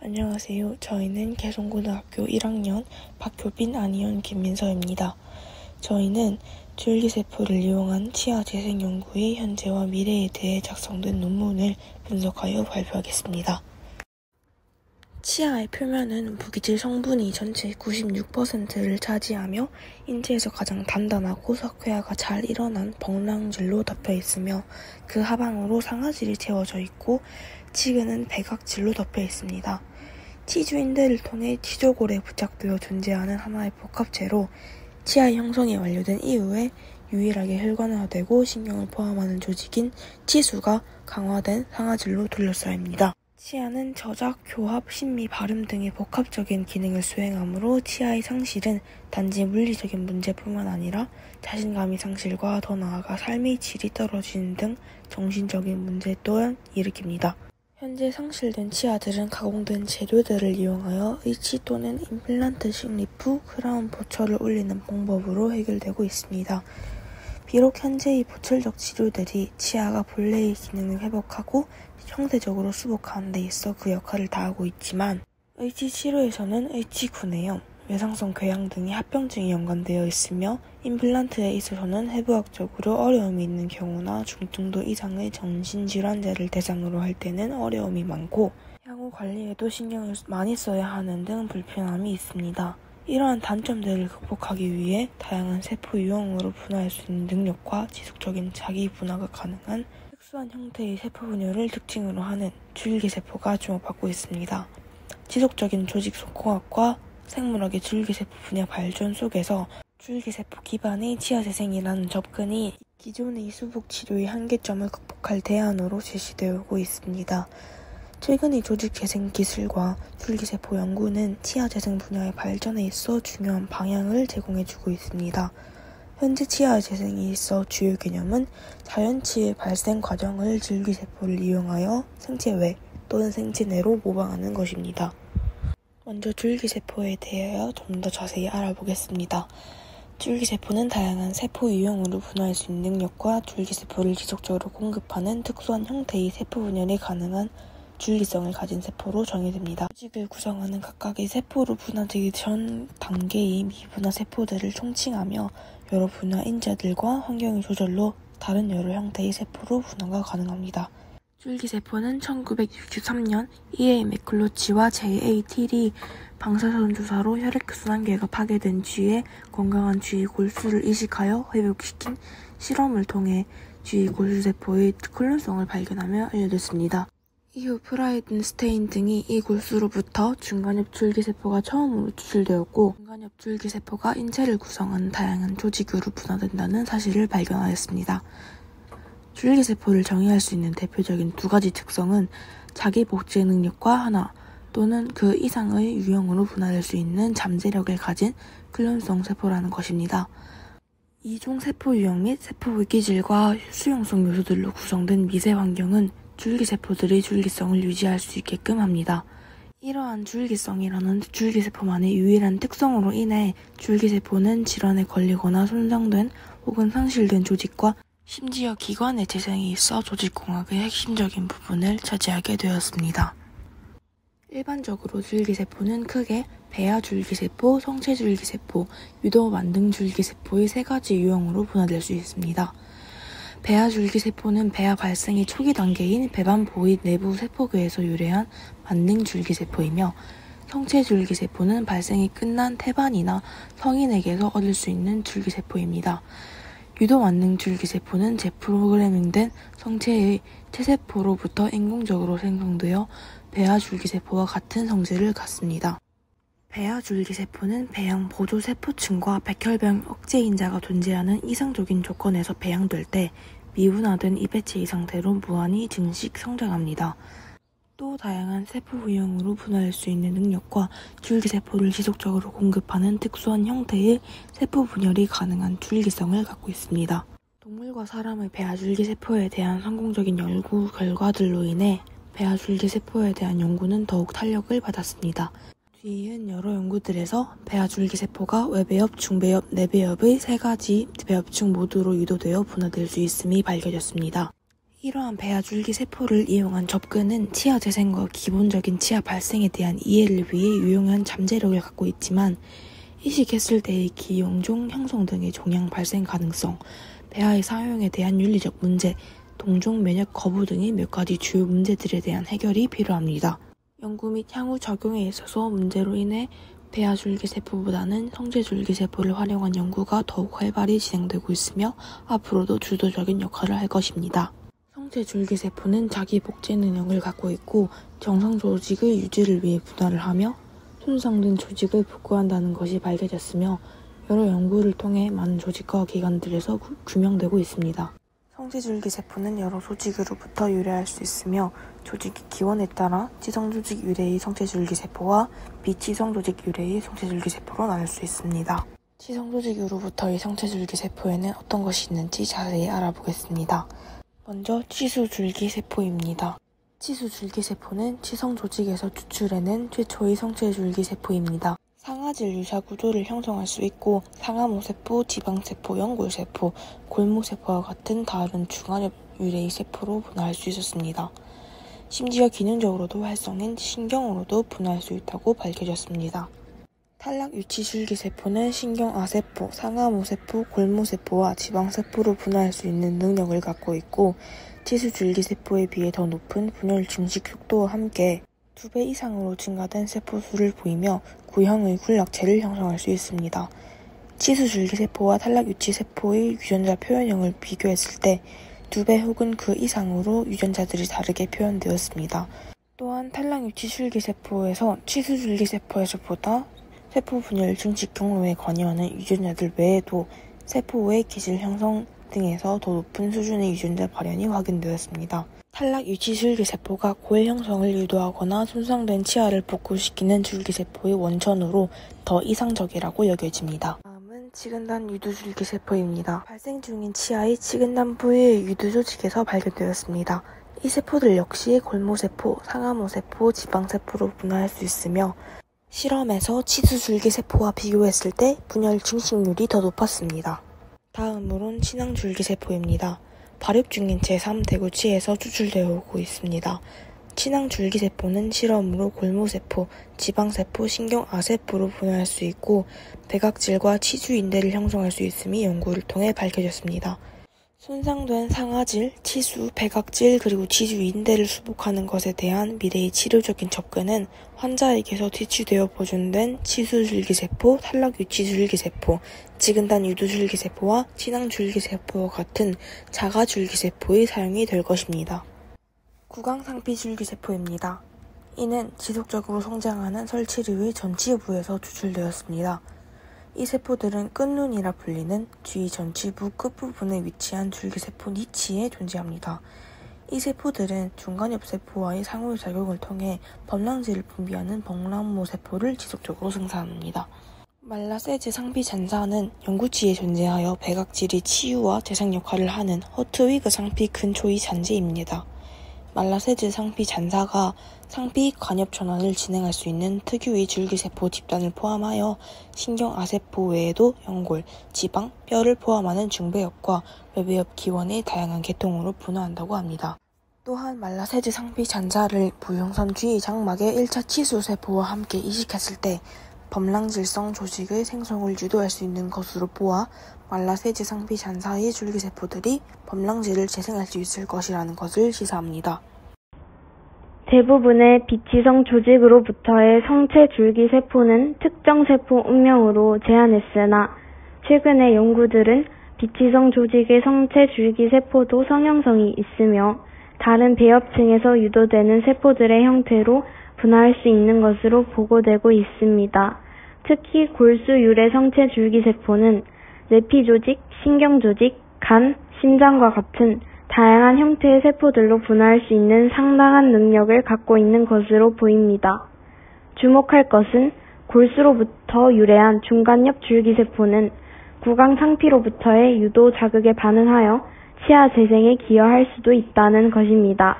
안녕하세요. 저희는 개성고등학교 1학년 박효빈, 안희연, 김민서입니다. 저희는 줄기세포를 이용한 치아 재생 연구의 현재와 미래에 대해 작성된 논문을 분석하여 발표하겠습니다. 치아의 표면은 무기질 성분이 전체의 96%를 차지하며 인체에서 가장 단단하고 석회화가 잘 일어난 벙랑질로 덮여 있으며 그 하방으로 상아질이 채워져 있고 치근은 백악질로 덮여 있습니다. 치주인대를 통해 치조골에 부착되어 존재하는 하나의 복합체로 치아의 형성이 완료된 이후에 유일하게 혈관화되고 신경을 포함하는 조직인 치수가 강화된 상아질로 둘러싸입니다. 치아는 저작, 교합, 심미, 발음 등의 복합적인 기능을 수행하므로 치아의 상실은 단지 물리적인 문제뿐만 아니라 자신감의 상실과 더 나아가 삶의 질이 떨어지는 등 정신적인 문제 또한 일으킵니다. 현재 상실된 치아들은 가공된 재료들을 이용하여 의치 또는 임플란트 식립 후 크라운 보철을 올리는 방법으로 해결되고 있습니다. 비록 현재의 보철적 치료들이 치아가 본래의 기능을 회복하고 형태적으로 수복하는 데 있어 그 역할을 다하고 있지만 의치 치료에서는 의치 구내염, 외상성 궤양 등의 합병증이 연관되어 있으며 임플란트에 있어서는 해부학적으로 어려움이 있는 경우나 중증도 이상의 정신질환자를 대상으로 할 때는 어려움이 많고 향후 관리에도 신경을 많이 써야 하는 등 불편함이 있습니다. 이러한 단점들을 극복하기 위해 다양한 세포 유형으로 분화할 수 있는 능력과 지속적인 자기 분화가 가능한 특수한 형태의 세포 분열을 특징으로 하는 줄기세포가 주목받고 있습니다. 지속적인 조직 속공학과 생물학의 줄기세포 분야 발전 속에서 줄기세포 기반의 치아 재생이라는 접근이 기존의 수복 치료의 한계점을 극복할 대안으로 제시되고 있습니다. 최근의 조직 재생 기술과 줄기세포 연구는 치아 재생 분야의 발전에 있어 중요한 방향을 제공해주고 있습니다. 현재 치아 재생에 있어 주요 개념은 자연치의 발생 과정을 줄기세포를 이용하여 생체 외 또는 생체 내로 모방하는 것입니다. 먼저 줄기세포에 대하여 좀 더 자세히 알아보겠습니다. 줄기세포는 다양한 세포 유형으로 분화할 수 있는 능력과 줄기세포를 지속적으로 공급하는 특수한 형태의 세포 분열이 가능한 줄기성을 가진 세포로 정의됩니다. 조직을 구성하는 각각의 세포로 분화되기 전 단계의 미분화 세포들을 총칭하며 여러 분화 인자들과 환경의 조절로 다른 여러 형태의 세포로 분화가 가능합니다. 줄기세포는 1963년 E.A. 맥클로치와 J.A. 틸이 방사선 주사로 혈액순환계가 파괴된 쥐의 건강한 쥐의 골수를 이식하여 회복시킨 실험을 통해 쥐의 골수세포의 클론성을 발견하며 알려졌습니다. 이후 프라이든스테인 등이 이 골수로부터 중간엽 줄기세포가 처음으로 추출되었고 중간엽 줄기세포가 인체를 구성하는 다양한 조직으로 분화된다는 사실을 발견하였습니다. 줄기세포를 정의할 수 있는 대표적인 두 가지 특성은 자기 복제 능력과 하나 또는 그 이상의 유형으로 분화될 수 있는 잠재력을 가진 클론성 세포라는 것입니다. 이종 세포 유형 및 세포의 기질과 수용성 요소들로 구성된 미세 환경은 줄기세포들의 줄기성을 유지할 수 있게끔 합니다. 이러한 줄기성이라는 줄기세포만의 유일한 특성으로 인해 줄기세포는 질환에 걸리거나 손상된 혹은 상실된 조직과 심지어 기관의 재생에 있어 조직공학의 핵심적인 부분을 차지하게 되었습니다. 일반적으로 줄기세포는 크게 배아 줄기세포, 성체 줄기세포, 유도 만능 줄기세포의 세 가지 유형으로 분화될 수 있습니다. 배아 줄기세포는 배아 발생의 초기 단계인 배반포의 내부 세포궤에서 유래한 만능 줄기세포이며 성체 줄기세포는 발생이 끝난 태반이나 성인에게서 얻을 수 있는 줄기세포입니다. 유도 만능 줄기세포는 재프로그래밍된 성체의 체세포로부터 인공적으로 생성되어 배아 줄기세포와 같은 성질을 갖습니다. 배아 줄기세포는 배양 보조 세포층과 백혈병 억제인자가 존재하는 이상적인 조건에서 배양될 때 미분화된 입해체의 상태로 무한히 증식 성장합니다. 또 다양한 세포 유형으로 분화할 수 있는 능력과 줄기세포를 지속적으로 공급하는 특수한 형태의 세포 분열이 가능한 줄기성을 갖고 있습니다. 동물과 사람의 배아 줄기세포에 대한 성공적인 연구 결과들로 인해 배아 줄기세포에 대한 연구는 더욱 탄력을 받았습니다. 뒤이은 여러 연구들에서 배아 줄기세포가 외배엽, 중배엽, 내배엽의 세 가지 배엽층 모두로 유도되어 분화될 수 있음이 밝혀졌습니다. 이러한 배아 줄기세포를 이용한 접근은 치아 재생과 기본적인 치아 발생에 대한 이해를 위해 유용한 잠재력을 갖고 있지만 이식했을 때의 기영종 형성 등의 종양 발생 가능성, 배아의 사용에 대한 윤리적 문제, 동종 면역 거부 등의 몇 가지 주요 문제들에 대한 해결이 필요합니다. 연구 및 향후 적용에 있어서 문제로 인해 배아 줄기세포보다는 성체 줄기세포를 활용한 연구가 더욱 활발히 진행되고 있으며 앞으로도 주도적인 역할을 할 것입니다. 성체 줄기세포는 자기 복제 능력을 갖고 있고 정상 조직의 유지를 위해 분할을 하며 손상된 조직을 복구한다는 것이 밝혀졌으며 여러 연구를 통해 많은 조직과 기관들에서 규명되고 있습니다. 성체 줄기세포는 여러 조직으로부터 유래할 수 있으며 조직의 기원에 따라 치성조직 유래의 성체 줄기세포와 비치성조직 유래의 성체 줄기세포로 나눌 수 있습니다. 치성조직으로부터의 성체 줄기세포에는 어떤 것이 있는지 자세히 알아보겠습니다. 먼저 치수줄기세포입니다. 치수줄기세포는 치성조직에서 추출해낸 최초의 성체 줄기세포입니다. 상아질 유사 구조를 형성할 수 있고 상하모세포, 지방세포, 연골세포, 골모세포와 같은 다른 중환엽 유래의 세포로 분화할 수 있었습니다. 심지어 기능적으로도 활성인 신경으로도 분화할 수 있다고 밝혀졌습니다. 탈락유치줄기세포는 신경아세포, 상하모세포, 골모세포와 지방세포로 분화할 수 있는 능력을 갖고 있고 치수줄기세포에 비해 더 높은 분열 증식 속도와 함께 2배 이상으로 증가된 세포 수를 보이며 구형의 군락체를 형성할 수 있습니다. 치수줄기세포와 탈락유치세포의 유전자 표현형을 비교했을 때 2배 혹은 그 이상으로 유전자들이 다르게 표현되었습니다. 또한 탈락유치줄기세포에서 치수줄기세포에서보다 세포 분열 증식 경로에 관여하는 유전자들 외에도 세포의 기질 형성 등에서 더 높은 수준의 유전자 발현이 확인되었습니다. 탈락유치줄기세포가 고해 형성을 유도하거나 손상된 치아를 복구시키는 줄기세포의 원천으로 더 이상적이라고 여겨집니다. 다음은 치근단 유두줄기세포입니다. 발생 중인 치아의 치근단 부위의 유두조직에서 발견되었습니다. 이 세포들 역시 골모세포, 상하모세포, 지방세포로 분화할 수 있으며 실험에서 치수줄기세포와 비교했을 때 분열 증식률이 더 높았습니다. 다음으론 친황줄기세포입니다. 발육 중인 제3대구치에서 추출되어 오고 있습니다. 친황줄기세포는 실험으로 골모세포, 지방세포, 신경아세포로 분화할 수 있고 백악질과 치주인대를 형성할 수 있음이 연구를 통해 밝혀졌습니다. 손상된 상아질, 치수, 백악질 그리고 치주인대를 수복하는 것에 대한 미래의 치료적인 접근은 환자에게서 퇴치되어 보존된 치수줄기세포, 탈락유치줄기세포, 치근단 유두줄기세포와 친황줄기세포와 같은 자가줄기세포의 사용이 될 것입니다. 구강상피줄기세포입니다. 이는 지속적으로 성장하는 설치류의 전치부에서 추출되었습니다. 이 세포들은 끝눈이라 불리는 뒤 전치부 끝부분에 위치한 줄기세포 니치에 존재합니다. 이 세포들은 중간엽세포와의 상호작용을 통해 범랑질을 분비하는 범랑모세포를 지속적으로 생산합니다. 말라세즈 상피잔사는 연구치에 존재하여 백악질이 치유와 재생 역할을 하는 허트위그 상피 근초의 잔재입니다. 말라세즈 상피 잔사가 상피 관엽 전환을 진행할 수 있는 특유의 줄기세포 집단을 포함하여 신경아세포 외에도 연골, 지방, 뼈를 포함하는 중배엽과 외배엽 기원의 다양한 계통으로 분화한다고 합니다. 또한 말라세즈 상피 잔사를 부형선 쥐 장막의 1차 치수세포와 함께 이식했을 때 범랑질성 조직의 생성을 유도할 수 있는 것으로 보아 말라세즈 상피 잔사의 줄기세포들이 범랑질을 재생할 수 있을 것이라는 것을 시사합니다. 대부분의 비치성 조직으로부터의 성체 줄기세포는 특정 세포 운명으로 제한했으나 최근의 연구들은 비치성 조직의 성체 줄기세포도 성형성이 있으며 다른 배엽층에서 유도되는 세포들의 형태로 분화할 수 있는 것으로 보고되고 있습니다. 특히 골수 유래 성체 줄기세포는 뇌피조직, 신경조직, 간, 심장과 같은 다양한 형태의 세포들로 분화할 수 있는 상당한 능력을 갖고 있는 것으로 보입니다. 주목할 것은 골수로부터 유래한 중간엽 줄기세포는 구강 상피로부터의 유도 자극에 반응하여 치아 재생에 기여할 수도 있다는 것입니다.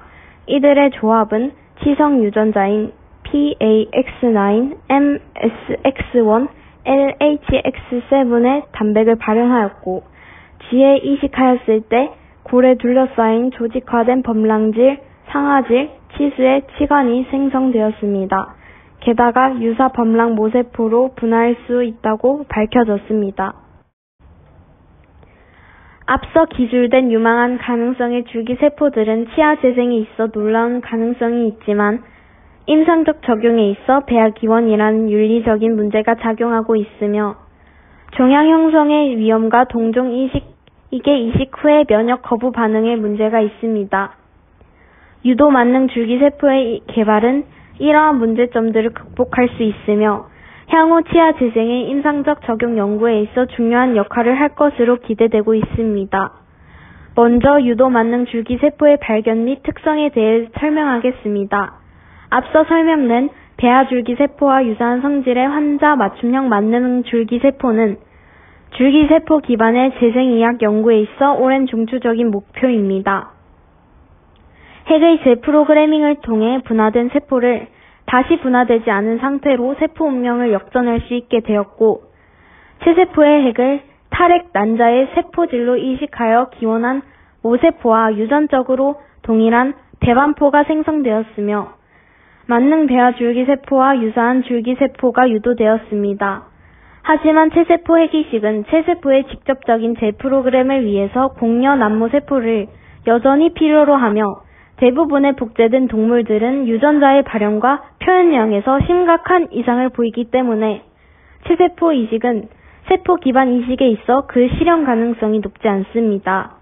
이들의 조합은 치성 유전자인 PAX9, MSX1, LHX7의 단백을 발현하였고 쥐에 이식하였을 때 골에 둘러싸인 조직화된 범랑질, 상아질, 치수의 치관이 생성되었습니다. 게다가 유사 범랑 모세포로 분화할 수 있다고 밝혀졌습니다. 앞서 기술된 유망한 가능성의 줄기세포들은 치아 재생에 있어 놀라운 가능성이 있지만 임상적 적용에 있어 배아기원이라는 윤리적인 문제가 작용하고 있으며 종양 형성의 위험과 동종 이식 후의 면역 거부 반응의 문제가 있습니다. 유도 만능 줄기세포의 개발은 이러한 문제점들을 극복할 수 있으며 향후 치아 재생의 임상적 적용 연구에 있어 중요한 역할을 할 것으로 기대되고 있습니다. 먼저 유도 만능 줄기세포의 발견 및 특성에 대해 설명하겠습니다. 앞서 설명된 배아줄기세포와 유사한 성질의 환자 맞춤형 만능 줄기세포는 줄기세포 기반의 재생의학 연구에 있어 오랜 중추적인 목표입니다. 핵의 재프로그래밍을 통해 분화된 세포를 다시 분화되지 않은 상태로 세포 운명을 역전할 수 있게 되었고, 체세포의 핵을 탈핵 난자의 세포질로 이식하여 기원한 모세포와 유전적으로 동일한 대반포가 생성되었으며, 만능 배아줄기세포와 유사한 줄기세포가 유도되었습니다. 하지만 체세포 핵이식은 체세포의 직접적인 재프로그램을 위해서 공여 남모세포를 여전히 필요로 하며 대부분의 복제된 동물들은 유전자의 발현과 표현량에서 심각한 이상을 보이기 때문에 체세포 이식은 세포 기반 이식에 있어 그 실현 가능성이 높지 않습니다.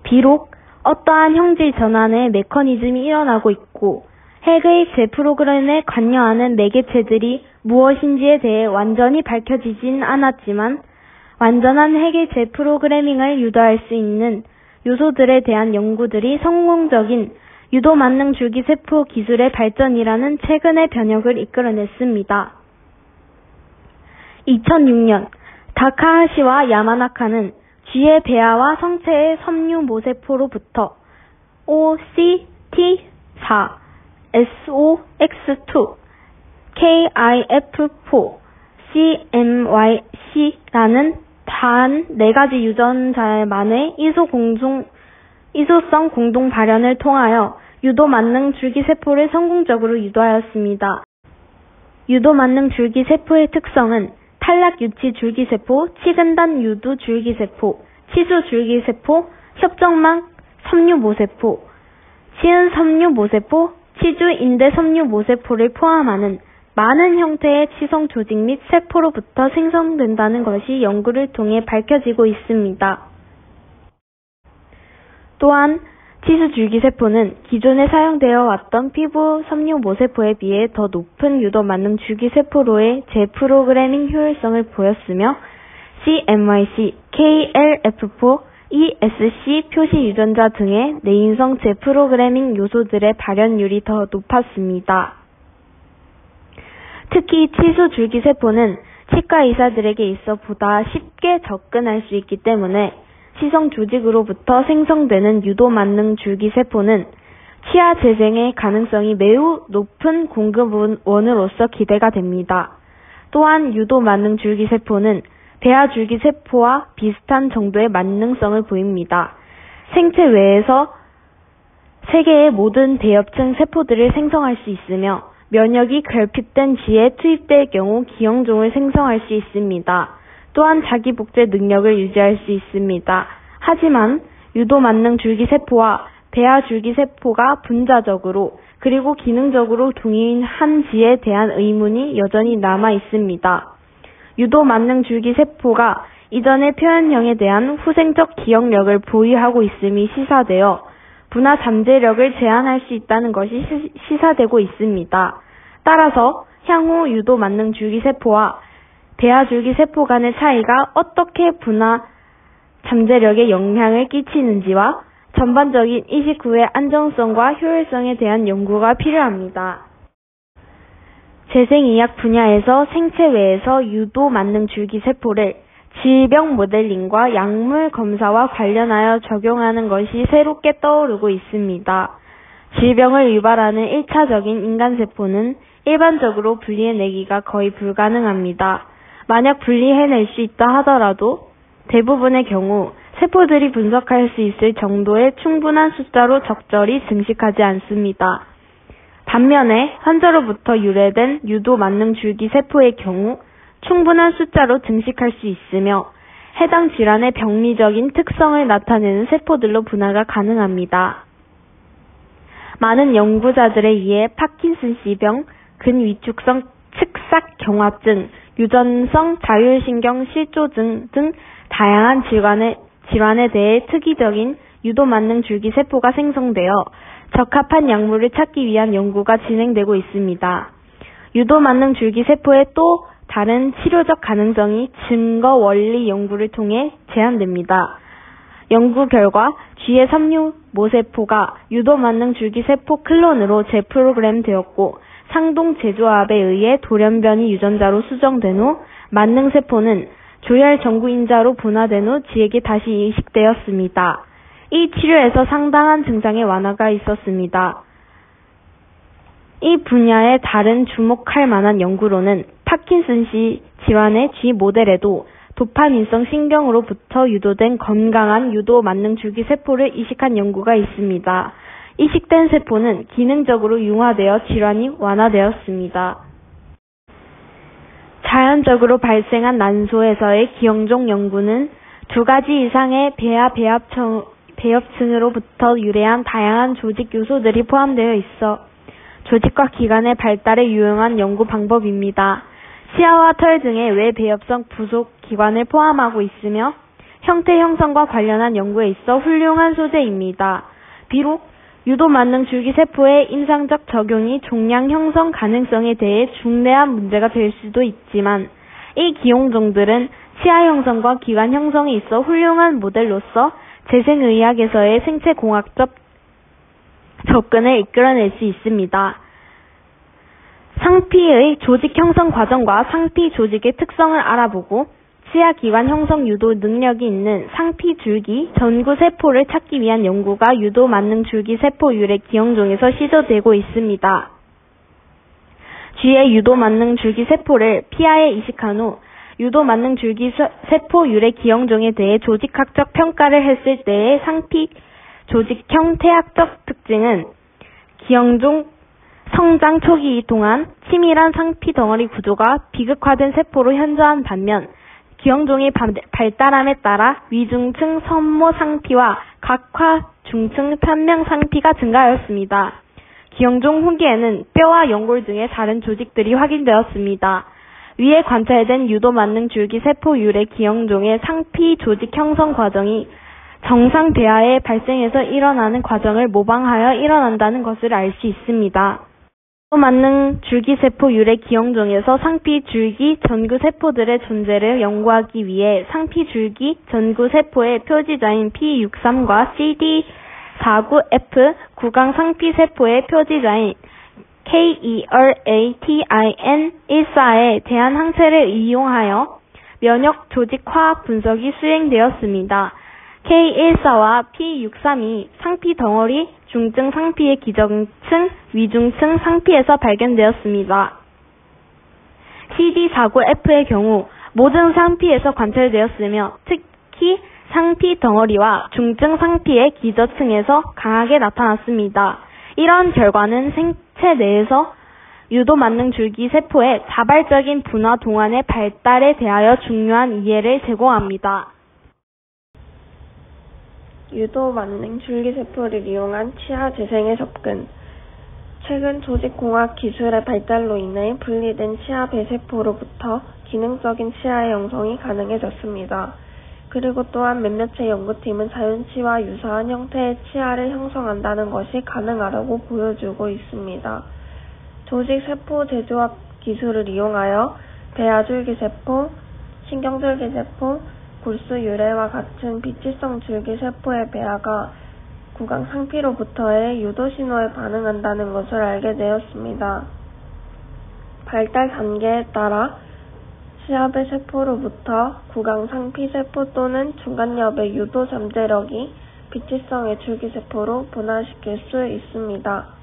비록 어떠한 형질 전환의 메커니즘이 일어나고 있고 핵의 재프로그램에 관여하는 매개체들이 무엇인지에 대해 완전히 밝혀지진 않았지만 완전한 핵의 재프로그래밍을 유도할 수 있는 요소들에 대한 연구들이 성공적인 유도 만능 줄기세포 기술의 발전이라는 최근의 변혁을 이끌어냈습니다. 2006년 다카하시와 야마나카는 쥐의 배아와 성체의 섬유 모세포로부터 OCT4, SOX2, KIF4, CMYC라는 단 4가지 유전자만의 이소성 공동 발현을 통하여 유도 만능 줄기세포를 성공적으로 유도하였습니다. 유도 만능 줄기세포의 특성은 탈락 유치 줄기세포, 치근단 유두 줄기세포, 치수 줄기세포, 협정막 섬유 모세포, 치은 섬유 모세포, 치주 인대 섬유 모세포를 포함하는 많은 형태의 치성 조직 및 세포로부터 생성된다는 것이 연구를 통해 밝혀지고 있습니다. 또한 치수줄기세포는 기존에 사용되어 왔던 피부 섬유 모세포에 비해 더 높은 유도 만능 줄기세포로의 재프로그래밍 효율성을 보였으며 CMYC, KLF4, ESC 표시 유전자 등의 내인성 재프로그래밍 요소들의 발현율이 더 높았습니다. 특히 치수줄기세포는 치과 의사들에게 있어 보다 쉽게 접근할 수 있기 때문에 치성 조직으로부터 생성되는 유도 만능 줄기세포는 치아 재생의 가능성이 매우 높은 공급원으로서 기대가 됩니다. 또한 유도 만능 줄기세포는 배아줄기세포와 비슷한 정도의 만능성을 보입니다. 생체 외에서 세계의 모든 대엽층 세포들을 생성할 수 있으며 면역이 결핍된 쥐에 투입될 경우 기형종을 생성할 수 있습니다. 또한 자기 복제 능력을 유지할 수 있습니다. 하지만 유도 만능 줄기세포와 배아줄기세포가 분자적으로 그리고 기능적으로 동일한지에 대한 의문이 여전히 남아 있습니다. 유도 만능 줄기세포가 이전의 표현형에 대한 후생적 기억력을 보유하고 있음이 시사되어 분화 잠재력을 제한할 수 있다는 것이 시사되고 있습니다. 따라서 향후 유도 만능 줄기세포와 배아줄기세포 간의 차이가 어떻게 분화 잠재력에 영향을 끼치는지와 전반적인 이식 후의 안정성과 효율성에 대한 연구가 필요합니다. 재생의학 분야에서 생체 외에서 유도 만능 줄기세포를 질병 모델링과 약물 검사와 관련하여 적용하는 것이 새롭게 떠오르고 있습니다. 질병을 유발하는 1차적인 인간세포는 일반적으로 분리해내기가 거의 불가능합니다. 만약 분리해낼 수 있다 하더라도 대부분의 경우 세포들이 분석할 수 있을 정도의 충분한 숫자로 적절히 증식하지 않습니다. 반면에 환자로부터 유래된 유도 만능 줄기 세포의 경우 충분한 숫자로 증식할 수 있으며 해당 질환의 병리적인 특성을 나타내는 세포들로 분화가 가능합니다. 많은 연구자들에 의해 파킨슨씨병, 근위축성 측삭경화증, 유전성 자율신경 실조증 등 다양한 질환에 대해 특이적인 유도 만능 줄기 세포가 생성되어 적합한 약물을 찾기 위한 연구가 진행되고 있습니다. 유도 만능 줄기 세포의 또 다른 치료적 가능성이 증거 원리 연구를 통해 제한됩니다. 연구 결과 쥐의 섬유 모세포가 유도 만능 줄기 세포 클론으로 재프로그램 되었고 상동 제조합에 의해 돌연변이 유전자로 수정된 후 만능 세포는 조혈 정구인자로 분화된 후 쥐에게 다시 이식되었습니다. 이 치료에서 상당한 증상의 완화가 있었습니다. 이 분야의 다른 주목할 만한 연구로는 파킨슨씨 질환의 쥐 모델에도 도파민성 신경으로부터 유도된 건강한 유도 만능 줄기 세포를 이식한 연구가 있습니다. 이식된 세포는 기능적으로 융화되어 질환이 완화되었습니다. 자연적으로 발생한 난소에서의 기형종 연구는 2가지 이상의 배합층으로부터 유래한 다양한 조직 요소들이 포함되어 있어 조직과 기관의 발달에 유용한 연구 방법입니다. 치아와 털 등의 외배합성 부속 기관을 포함하고 있으며 형태 형성과 관련한 연구에 있어 훌륭한 소재입니다. 비록 유도 만능 줄기 세포의 임상적 적용이 종양 형성 가능성에 대해 중대한 문제가 될 수도 있지만 이 기형종들은 치아 형성과 기관 형성에 있어 훌륭한 모델로서 재생의학에서의 생체공학적 접근을 이끌어낼 수 있습니다. 상피의 조직 형성 과정과 상피 조직의 특성을 알아보고 치아 기관 형성 유도 능력이 있는 상피 줄기 전구 세포를 찾기 위한 연구가 유도 만능 줄기 세포 유래 기형종에서 시도되고 있습니다. 쥐의 유도 만능 줄기 세포를 피하에 이식한 후 유도 만능 줄기 세포 유래 기형종에 대해 조직학적 평가를 했을 때의 상피 조직 형태학적 특징은 기형종 성장 초기 동안 치밀한 상피 덩어리 구조가 비극화된 세포로 현저한 반면 기형종의 발달함에 따라 위중층 선모 상피와 각화 중층 편명 상피가 증가하였습니다. 기형종 후기에는 뼈와 연골 등의 다른 조직들이 확인되었습니다. 위에 관찰된 유도 만능 줄기 세포 유래 기형종의 상피 조직 형성 과정이 정상 대하의 발생에서 일어나는 과정을 모방하여 일어난다는 것을 알 수 있습니다. 유도 만능 줄기 세포 유래 기형종에서 상피 줄기 전구 세포들의 존재를 연구하기 위해 상피 줄기 전구 세포의 표지자인 P63과 CD49F 구강 상피 세포의 표지자인 KERATIN14에 대한 항체를 이용하여 면역 조직 화학 분석이 수행되었습니다. K14와 P63이 상피 덩어리, 중증 상피의 기저층, 위중층 상피에서 발견되었습니다. CD49F의 경우 모든 상피에서 관찰되었으며 특히 상피 덩어리와 중증 상피의 기저층에서 강하게 나타났습니다. 이러한 결과는 생체 내에서 유도 만능 줄기 세포의 자발적인 분화 동안의 발달에 대하여 중요한 이해를 제공합니다. 유도 만능 줄기 세포를 이용한 치아 재생의 접근. 최근 조직공학 기술의 발달로 인해 분리된 치아 배세포로부터 기능적인 치아의 형성이 가능해졌습니다. 그리고 또한 몇몇의 연구팀은 자연치와 유사한 형태의 치아를 형성한다는 것이 가능하다고 보여주고 있습니다. 조직세포 제조합 기술을 이용하여 배아줄기세포, 신경줄기세포, 골수 유래와 같은 비치성 줄기세포의 배아가 구강 상피로부터의 유도 신호에 반응한다는 것을 알게 되었습니다. 발달 단계에 따라 치아배 세포로부터 구강 상피 세포 또는 중간엽의 유도 잠재력이 비치성의 줄기세포로 분화시킬 수 있습니다.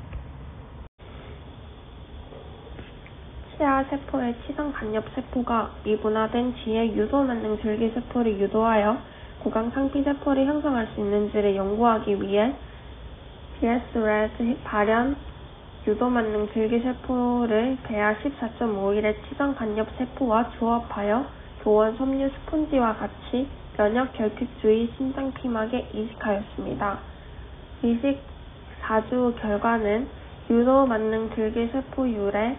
치아 세포의 치상 간엽 세포가 미분화된 쥐의 유도 만능 줄기세포를 유도하여 구강 상피세포를 형성할 수 있는지를 연구하기 위해 BS-RAD 발현 유도만능 줄기세포를 배아 14.5일의 치성 간엽세포와 조합하여 교원 섬유 스폰지와 같이 면역 결핍주의 신장 피막에 이식하였습니다. 이식 4주 결과는 유도만능 줄기세포율의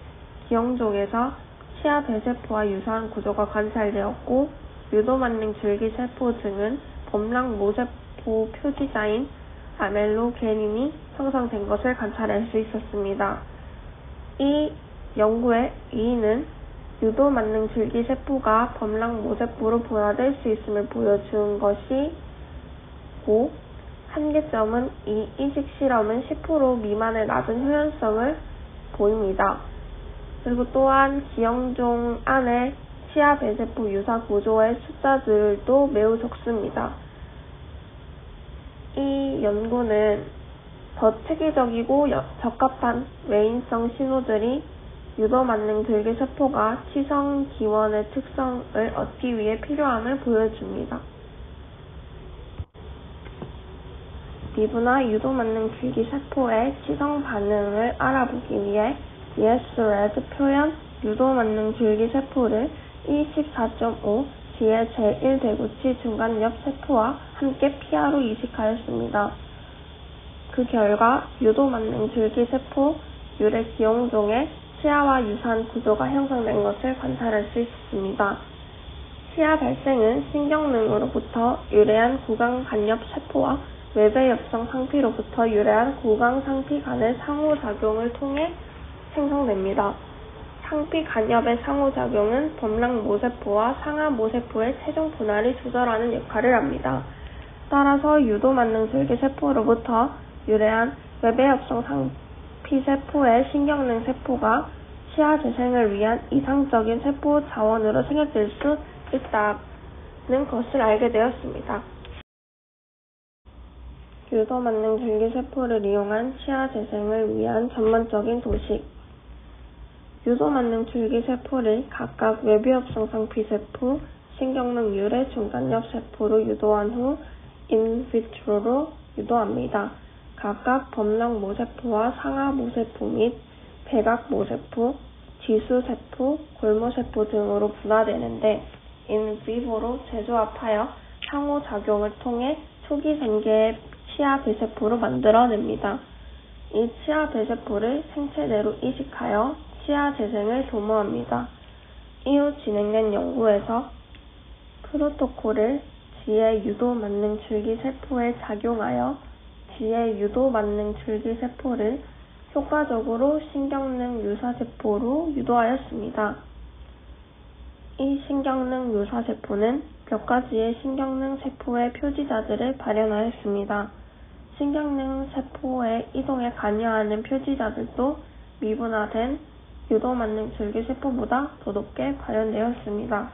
기형종에서 치아 배세포와 유사한 구조가 관찰되었고, 유도만능 줄기세포 등은 범랑 모세포 표지자인 아멜로게닌이 형성된 것을 관찰할 수 있었습니다. 이 연구의 의의는 유도만능 줄기세포가 범랑 모세포로 분화될 수 있음을 보여준 것이고, 한계점은 이 이식 실험은 10% 미만의 낮은 효연성을 보입니다. 그리고 또한 기형종 안에 치아 배세포 유사 구조의 숫자들도 매우 적습니다. 이 연구는 더 체계적이고 적합한 외인성 신호들이 유도만능 줄기세포가 치성 기원의 특성을 얻기 위해 필요함을 보여줍니다. 미분화 유도만능 줄기세포의 치성 반응을 알아보기 위해 BS-RAD 표현 유도만능 줄기세포를 E14.5 뒤에 제1대구치 중간엽 세포와 함께 피하로 이식하였습니다. 그 결과 유도만능 줄기세포 유래 기형종의 치아와 유사한 구조가 형성된 것을 관찰할 수 있습니다. 치아 발생은 신경능으로부터 유래한 구강 간엽 세포와 외배 엽성 상피로부터 유래한 구강 상피 간의 상호작용을 통해 생성됩니다. 상피 간엽의 상호작용은 범랑 모세포와 상하 모세포의 체중 분할을 조절하는 역할을 합니다. 따라서 유도만능 줄기세포로부터 유래한 외배 엽성 상피 세포의 신경능 세포가 치아 재생을 위한 이상적인 세포 자원으로 생각될 수 있다는 것을 알게 되었습니다. 유도만능 줄기세포를 이용한 치아 재생을 위한 전반적인 도식. 유도만능 줄기세포를 각각 외부엽성 상피세포, 신경능 유래 중간엽 세포로 유도한 후 인비트로로 유도합니다. 각각 범랑 모세포와 상하 모세포 및 백악 모세포, 지수세포, 골모세포 등으로 분화되는데, 인비보로 재조합하여 상호작용을 통해 초기 단계의 치아 배세포로 만들어냅니다. 이 치아 배세포를 생체 내로 이식하여 치아 재생을 도모합니다. 이후 진행된 연구에서 프로토콜을 지의 유도만능 줄기세포에 작용하여 지의 유도만능 줄기세포를 효과적으로 신경능 유사세포로 유도하였습니다. 이 신경능 유사세포는 몇 가지의 신경능 세포의 표지자들을 발현하였습니다. 신경능 세포의 이동에 관여하는 표지자들도 미분화된 유도만능 줄기세포보다 더 높게 발현되었습니다.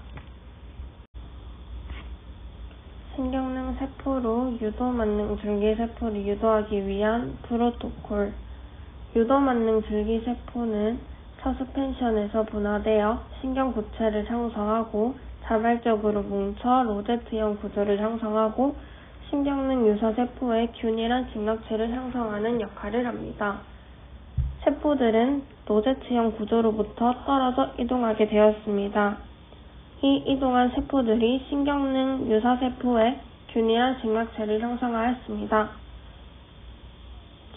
신경능 세포로 유도만능 줄기세포를 유도하기 위한 프로토콜. 유도만능 줄기세포는 서스펜션에서 분화되어 신경구체를 형성하고 자발적으로 뭉쳐 로제트형 구조를 형성하고 신경능 유사세포의 균일한 진각체를 형성하는 역할을 합니다. 세포들은 로제트형 구조로부터 떨어져 이동하게 되었습니다. 이 이동한 세포들이 신경능 유사세포의 균일한 진각체를 형성하였습니다.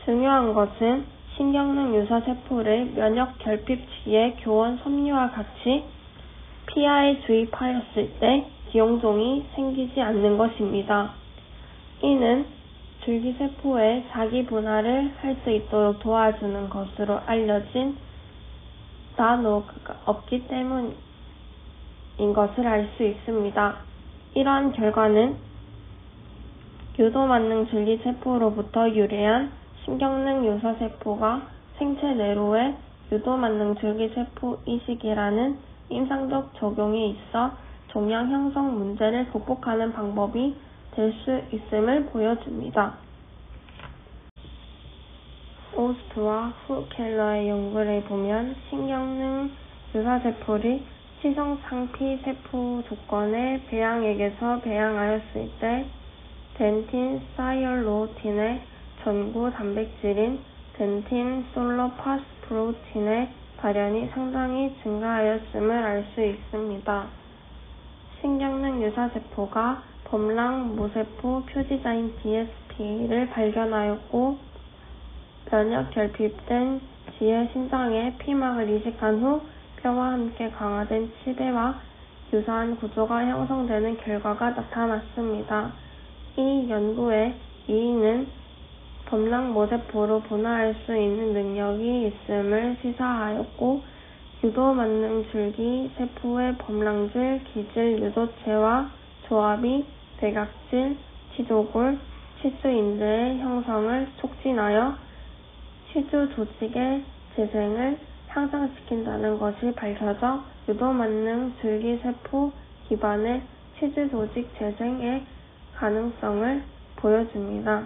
중요한 것은 신경능 유사세포를 면역 결핍지의 교원 섬유와 같이 피하에 주입하였을 때 기형종이 생기지 않는 것입니다. 이는 줄기세포의 자기 분할을 할 수 있도록 도와주는 것으로 알려진 나노가 없기 때문인 것을 알 수 있습니다. 이러한 결과는 유도만능 줄기세포로부터 유래한 신경능 유사세포가 생체 내로의 유도만능 줄기세포 이식이라는 임상적 적용이 있어 종양 형성 문제를 극복하는 방법이 될 수 있음을 보여줍니다. 오스트와 후켈러의 연구를 보면 신경능 유사세포를 시성 상피 세포 조건의 배양액에서 배양하였을 때 덴틴 사이얼로틴의 전구 단백질인 덴틴 솔로파스프로틴의 발현이 상당히 증가하였음을 알 수 있습니다. 신경능 유사세포가 범랑 모세포 표지자인 DSP를 발견하였고 면역 결핍된 지의 신장에 피막을 이식한 후 뼈와 함께 강화된 치배와 유사한 구조가 형성되는 결과가 나타났습니다. 이 연구의 이인은 범랑 모세포로 분화할 수 있는 능력이 있음을 시사하였고 유도 만능 줄기 세포의 범랑질 기질 유도체와 조합이 대각질, 치조골, 치주인대의 형성을 촉진하여 치주 조직의 재생을 향상시킨다는 것이 밝혀져 유도 만능 줄기 세포 기반의 치주 조직 재생의 가능성을 보여줍니다.